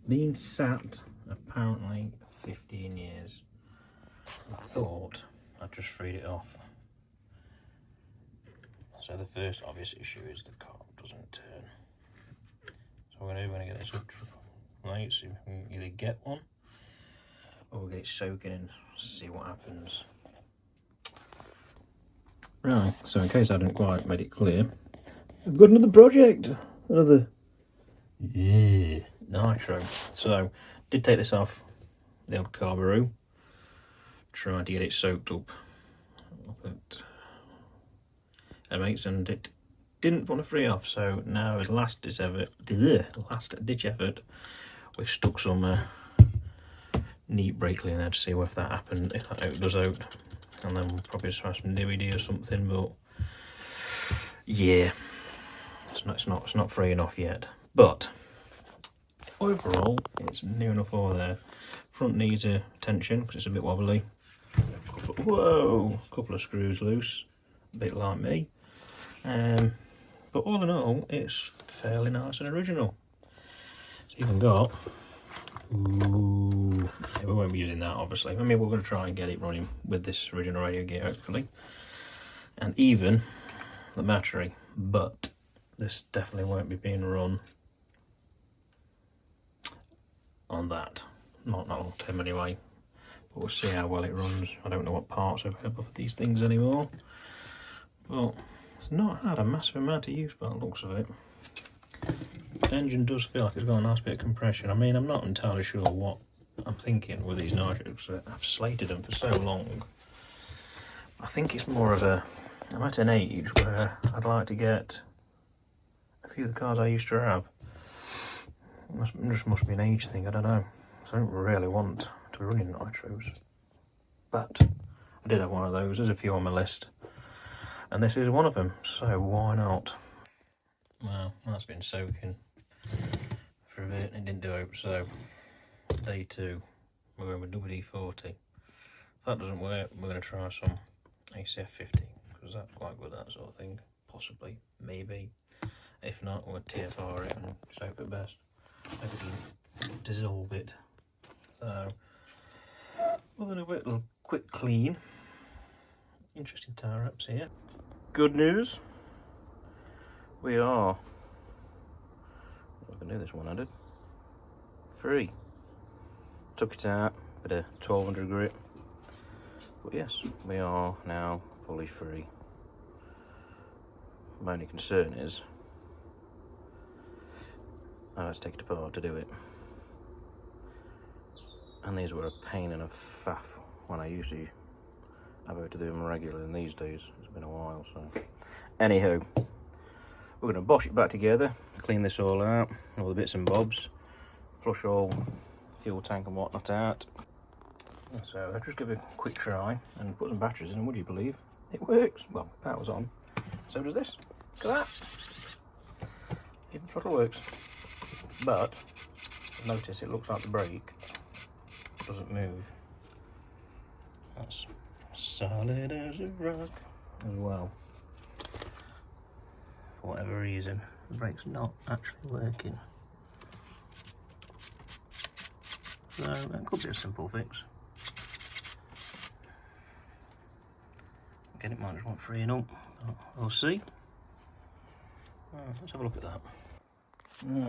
been sat apparently 15 years. I thought I'd just freed it off. So the first obvious issue is the carb doesn't turn. So we're going to get this up to right, so we can either get one or we'll get it soaking and see what happens. Right, so in case I didn't quite make it clear, I've got another project, another nitro. So did take this off the old carburetor, trying to get it soaked up at mates, and it didn't want to free off. So now as last ditch effort, we've stuck some neat brake clean there to see if that happens, if that does out, and then we'll probably just have some DVD or something. But yeah, it's not freeing off yet. But overall, it's new enough over there. Front needs attention because it's a bit wobbly. Whoa, a couple of screws loose, a bit like me. But all in all, it's fairly nice and original. It's even got, ooh, yeah, we won't be using that obviously. I mean, we're going to try and get it running with this original radio gear hopefully, and even the battery. But this definitely won't be being run on that, not long term anyway. But we'll see how well it runs. I don't know what parts are available for these things anymore, but it's not had a massive amount of use by the looks of it. The engine does feel like it's got a nice bit of compression. I mean, I'm not entirely sure what I'm thinking with these nitros. I've slated them for so long. I think it's more of I'm at an age where I'd like to get a few of the cars I used to have. It just must be an age thing, I don't know. So I don't really want to be running nitros. But I did have one of those, there's a few on my list. And this is one of them, so why not? Well, that's been soaking for a bit and it didn't do it, so day 2, we're going with WD-40. If that doesn't work, we're going to try some ACF 50, because that's quite good, that sort of thing. Possibly, maybe. If not, we'll TFR it and soak it best. Maybe dissolve it. So, other than a little quick clean, interesting tire wraps here. Good news, we are, I can do this one-handed, free. Took it out with a 1200 grit, but yes, we are now fully free. My only concern is I had to take it apart to do it, and these were a pain and a faff when I usually have to do them regularly, and these days it's been a while. So anyhow, we're going to bosh it back together, clean this all out, all the bits and bobs, flush all fuel tank and whatnot out. So I'll just give it a quick try and put some batteries in, and would you believe it works? Well, power's on, so does this. Look at that, even throttle works. But notice it looks like the brake doesn't move. That's solid as a rock as well. For whatever reason, the brake's not actually working. So that could be a simple fix. Again, it might just want freeing up. We'll see. Let's have a look at that.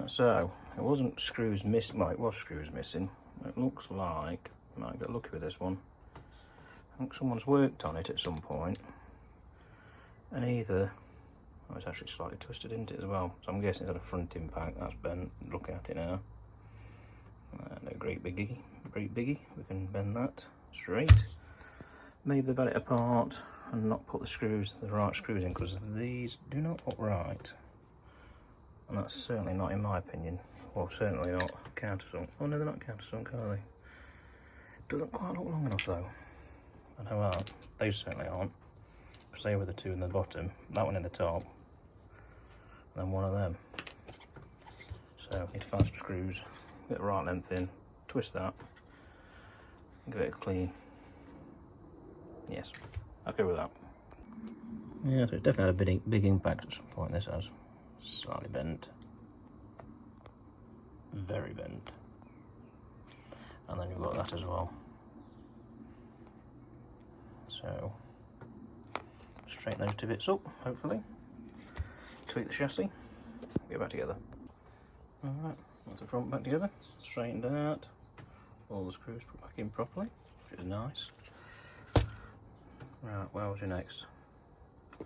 So it wasn't screws missing. Well, it was screws missing. It looks like I might get lucky with this one. I think someone's worked on it at some point, and either, oh, it's actually slightly twisted, isn't it, as well? So I'm guessing it's had a front impact. That's bent. Looking at it now, no great biggie. We can bend that straight. Maybe they've had it apart and not put the right screws in, because these do not look right. And that's certainly not, in my opinion, well, certainly not countersunk. Oh no, they're not countersunk, are they? Doesn't quite look long enough though. I know that. They certainly aren't. Because they were the two in the bottom, that one in the top, and then one of them. So, need to find some screws, get the right length in, twist that, and give it a clean. Yes, okay with that. Yeah, so it's definitely had a big impact at some point. This has slightly bent, very bent. and then you've got that as well. So straighten those two bits up, hopefully. Tweak the chassis, get back together. Alright, that's the front back together, straightened out. All the screws put back in properly, which is nice. Right, where was you next?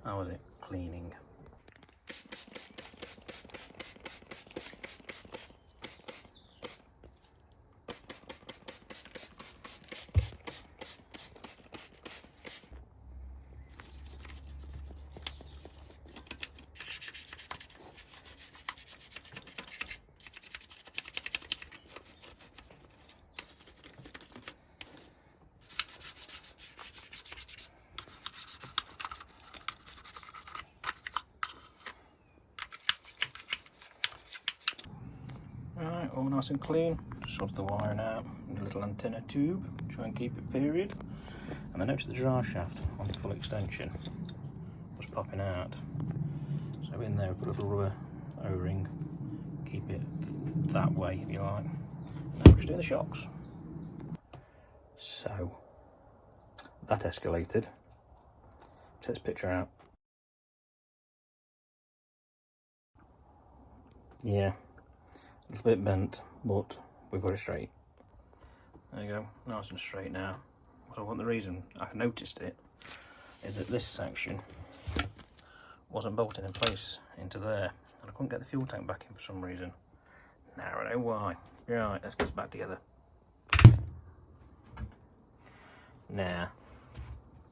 How was it? Cleaning. Alright, all nice and clean. Just sort the wiring out in a little antenna tube, try and keep it period. And then out to the drive shaft on full extension. Was popping out. So in there we put a little rubber O-ring, keep it that way if you like. Now we're just doing the shocks. So that escalated. Take this picture out. Yeah. A little bit bent, but we've got it straight. There you go, nice and straight now. So the reason I noticed it is that this section wasn't bolted in place into there, and I couldn't get the fuel tank back in for some reason. Now I know why. Right, let's get this back together. Now,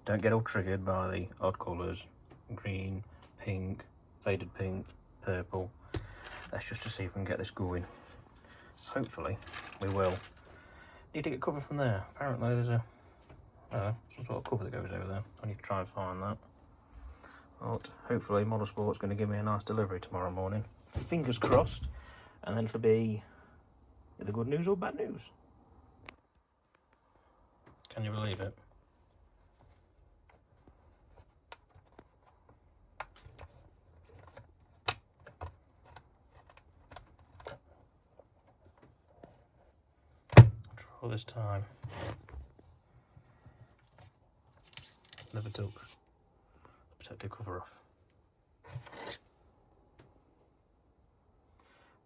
don't get all triggered by the odd colours, green, pink, faded pink, purple. That's just to see if we can get this going. Hopefully, we will. Need to get cover from there. Apparently there's a some sort of cover that goes over there. I need to try and find that. But hopefully Motorsport's going to give me a nice delivery tomorrow morning. Fingers crossed. And then it'll be either good news or bad news. Can you believe it? All this time, never took the protective cover off.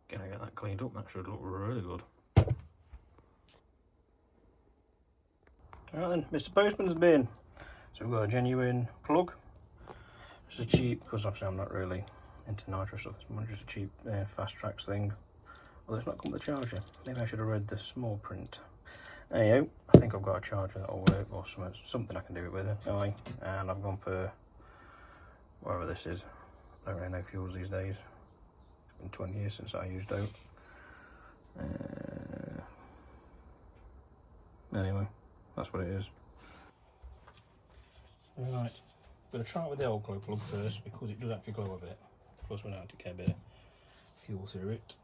Gonna get that cleaned up, that should look really good. Alright then, Mr. Postman's bin. So we've got a genuine plug. It's a cheap, because obviously I'm not really into nitro stuff, it's just a cheap fast tracks thing. Although it's not come with a charger. Maybe I should have read the small print. There you go. I think I've got a charger that'll work, or something I can do it with anyway. And I've gone for whatever this is. I don't really know fuels these days. It's been 20 years since I used oat. Anyway, that's what it is. Right, I'm going to try it with the old glow plug first because it does actually glow a bit. Plus we don't have to get a bit of fuel through it.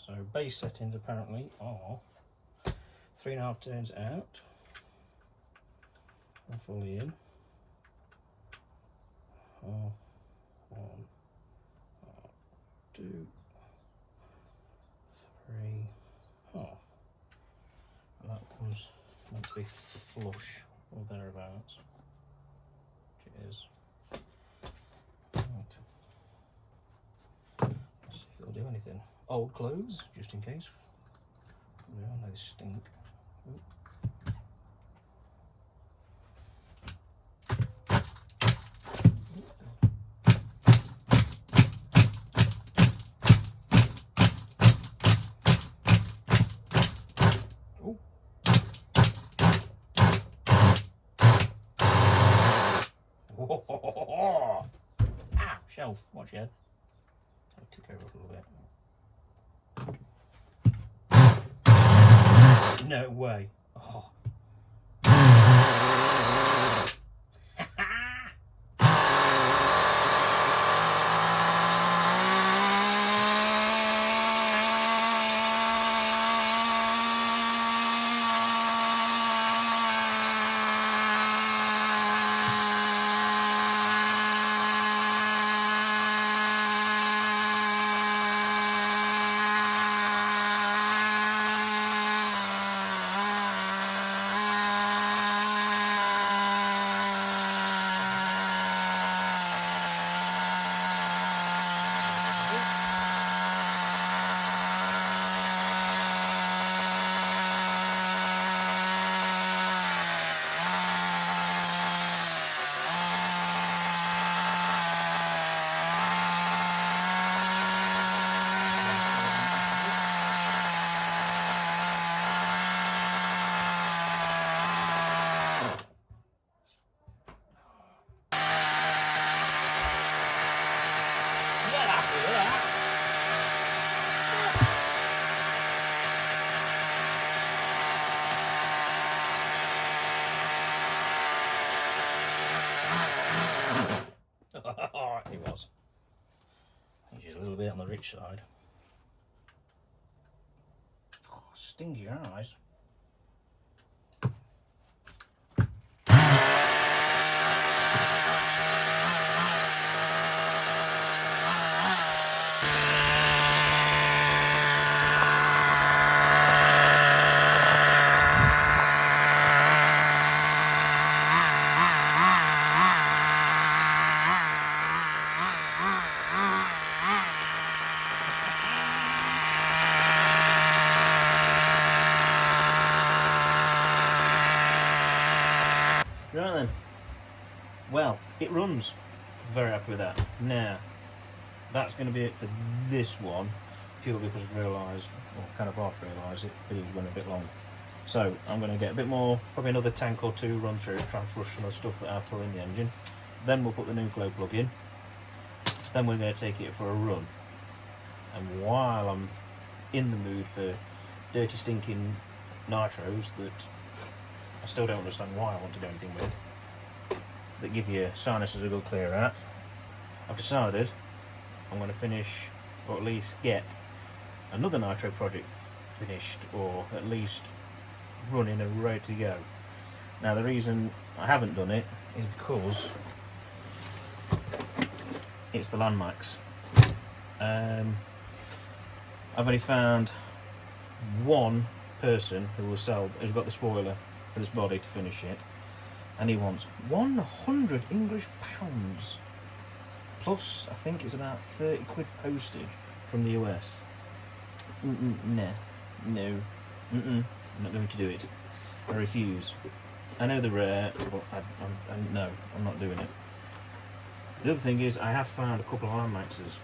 So base settings apparently are 3.5 turns out and fully in. Half, 1, half, 2, 3, half. And that one's meant to be flush or thereabouts, which it is. Right. Let's see if it'll do anything. Old clothes, just in case. I know they stink. Ooh. Ah, shelf, watch your head. I'll tick over a little bit. No way. Oh. each side. Oh, stings your eyes. Right then, well, it runs. Very happy with that. Now, that's going to be it for this one, purely because I've realised, or kind of half realised, it video's running a bit long. So I'm going to get a bit more, probably another tank or two run through, try and flush some of the stuff that I put in the engine. Then we'll put the new glow plug in. Then we're going to take it for a run. And while I'm in the mood for dirty, stinking nitros that I still don't understand why I want to do anything with, that give your sinuses a good clear out, I've decided I'm going to finish, or at least get another nitro project finished, or at least running and ready to go. Now the reason I haven't done it is because it's the Landmax. I've only found one person who's got the spoiler for this body to finish it, and he wants 100 English pounds plus I think it's about 30 quid postage from the US. No, I'm not going to do it. I refuse. I know they're rare, but no, I'm not doing it. The other thing is, I have found a couple of Landmaxes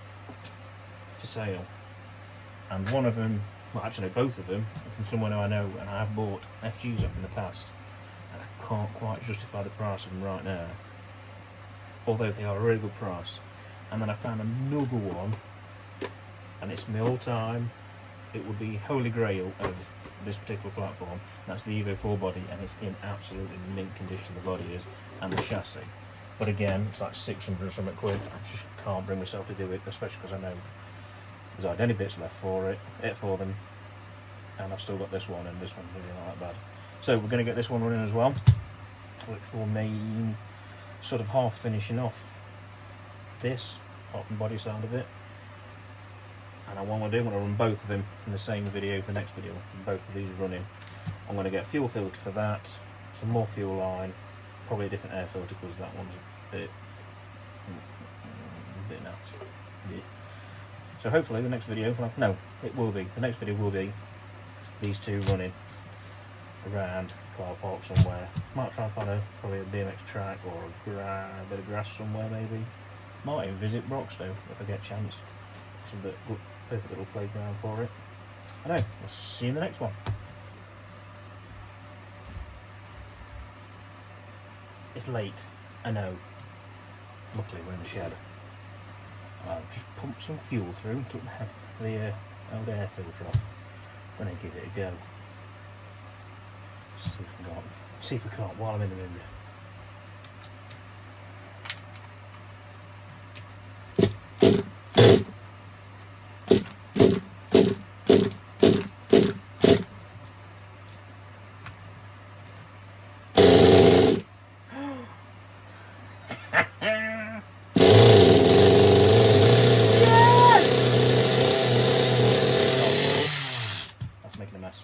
for sale, and one of them, well actually both of them, are from someone who I know, and I have bought FGs off in the past, and I can't quite justify the price of them right now, although they are a really good price. And then I found another one, and it's my all-time, it would be holy grail of this particular platform. That's the Evo 4 body, and it's in absolutely mint condition, the body is, and the chassis. But again, it's like 600 or something quid. I just can't bring myself to do it, especially because I know there's hardly any bits left for them, and I've still got this one, and this one's really not that bad. So we're going to get this one running as well, which will mean sort of half finishing off this, apart from body side of it. And what I'm going to do, I'm going to run both of them in the same video, the next video, both of these running. I'm going to get a fuel filter for that, some more fuel line, probably a different air filter because that one's a bit nuts. Yeah. So hopefully the next video, well, no, it will be, the next video will be these two running around car park somewhere. Might try and find probably a BMX track or a bit of grass somewhere maybe. Might even visit Broxtowe if I get a chance. It's a good, perfect little playground for it. I know, we'll see you in the next one. It's late, I know. Luckily we're in the shed. I'll just pump some fuel through, took the old air filter off. Then I give it a go. See if we can't while I'm in the mood. That's making a mess.